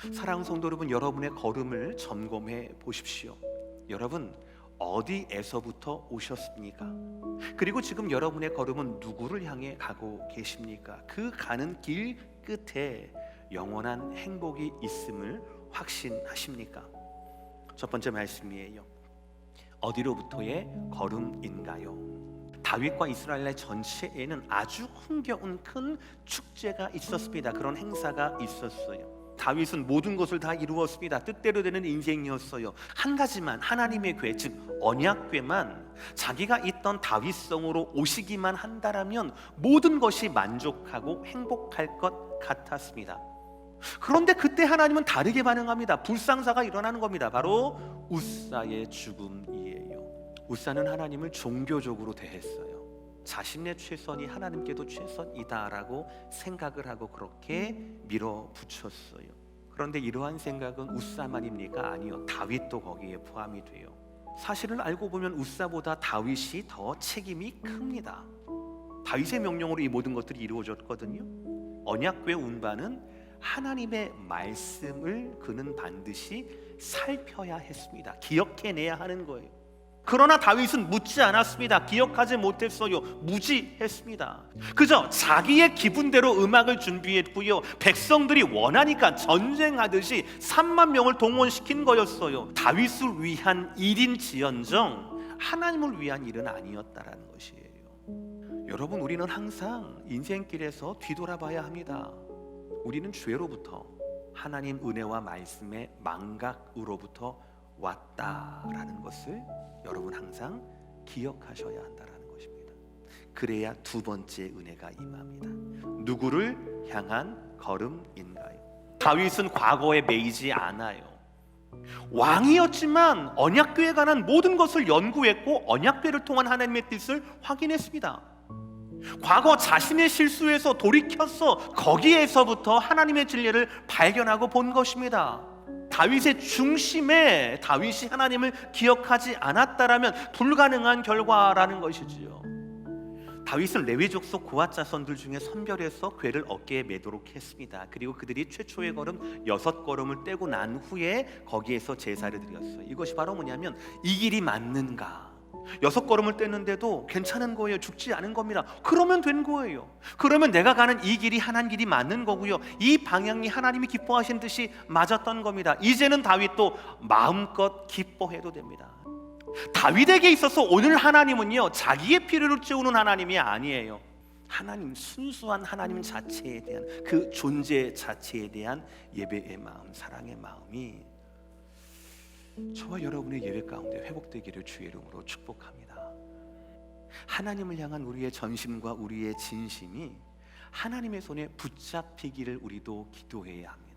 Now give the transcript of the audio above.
사랑하는 성도 여러분, 여러분의 걸음을 점검해 보십시오. 여러분, 어디에서부터 오셨습니까? 그리고 지금 여러분의 걸음은 누구를 향해 가고 계십니까? 그 가는 길 끝에 영원한 행복이 있음을 확신하십니까? 첫 번째 말씀이에요. 어디로부터의 걸음인가요? 다윗과 이스라엘 전체에는 아주 흥겨운 큰 축제가 있었습니다. 그런 행사가 있었어요. 다윗은 모든 것을 다 이루었습니다. 뜻대로 되는 인생이었어요. 한 가지만, 하나님의 궤, 즉 언약궤만 자기가 있던 다윗성으로 오시기만 한다라면 모든 것이 만족하고 행복할 것 같았습니다. 그런데 그때 하나님은 다르게 반응합니다. 불상사가 일어나는 겁니다. 바로 웃사의 죽음이에요. 웃사는 하나님을 종교적으로 대했어요. 자신의 최선이 하나님께도 최선이다라고 생각을 하고 그렇게 밀어붙였어요. 그런데 이러한 생각은 웃사만입니까? 아니요, 다윗도 거기에 포함이 돼요. 사실을 알고 보면 웃사보다 다윗이 더 책임이 큽니다. 다윗의 명령으로 이 모든 것들이 이루어졌거든요. 언약궤 운반은 하나님의 말씀을 그는 반드시 살펴야 했습니다. 기억해내야 하는 거예요. 그러나 다윗은 묻지 않았습니다. 기억하지 못했어요. 무지했습니다. 그저 자기의 기분대로 음악을 준비했고요, 백성들이 원하니까 전쟁하듯이 3만 명을 동원시킨 거였어요. 다윗을 위한 일인지언정 하나님을 위한 일은 아니었다라는 것이에요. 여러분, 우리는 항상 인생길에서 뒤돌아봐야 합니다. 우리는 죄로부터, 하나님 은혜와 말씀의 망각으로부터 왔다라는 것을 여러분 항상 기억하셔야 한다라는 것입니다. 그래야 두 번째 은혜가 임합니다. 누구를 향한 걸음인가요? 다윗은 과거에 매이지 않아요. 왕이었지만 언약궤에 관한 모든 것을 연구했고 언약궤를 통한 하나님의 뜻을 확인했습니다. 과거 자신의 실수에서 돌이켜서 거기에서부터 하나님의 진리를 발견하고 본 것입니다. 다윗의 중심에 다윗이 하나님을 기억하지 않았다라면 불가능한 결과라는 것이지요. 다윗은 레위 족속 고핫 자손들 중에 선별해서 궤를 어깨에 매도록 했습니다. 그리고 그들이 최초의 걸음 6걸음을 떼고 난 후에 거기에서 제사를 드렸어요. 이것이 바로 뭐냐면 이 길이 맞는가? 6걸음을 떼는데도 괜찮은 거예요. 죽지 않은 겁니다. 그러면 된 거예요. 그러면 내가 가는 이 길이 하나님 길이 맞는 거고요, 이 방향이 하나님이 기뻐하신 듯이 맞았던 겁니다. 이제는 다윗도 마음껏 기뻐해도 됩니다. 다윗에게 있어서 오늘 하나님은요, 자기의 필요를 채우는 하나님이 아니에요. 하나님, 순수한 하나님 자체에 대한, 그 존재 자체에 대한 예배의 마음, 사랑의 마음이 저와 여러분의 예배 가운데 회복되기를 주의 이름으로 축복합니다. 하나님을 향한 우리의 전심과 우리의 진심이 하나님의 손에 붙잡히기를 우리도 기도해야 합니다.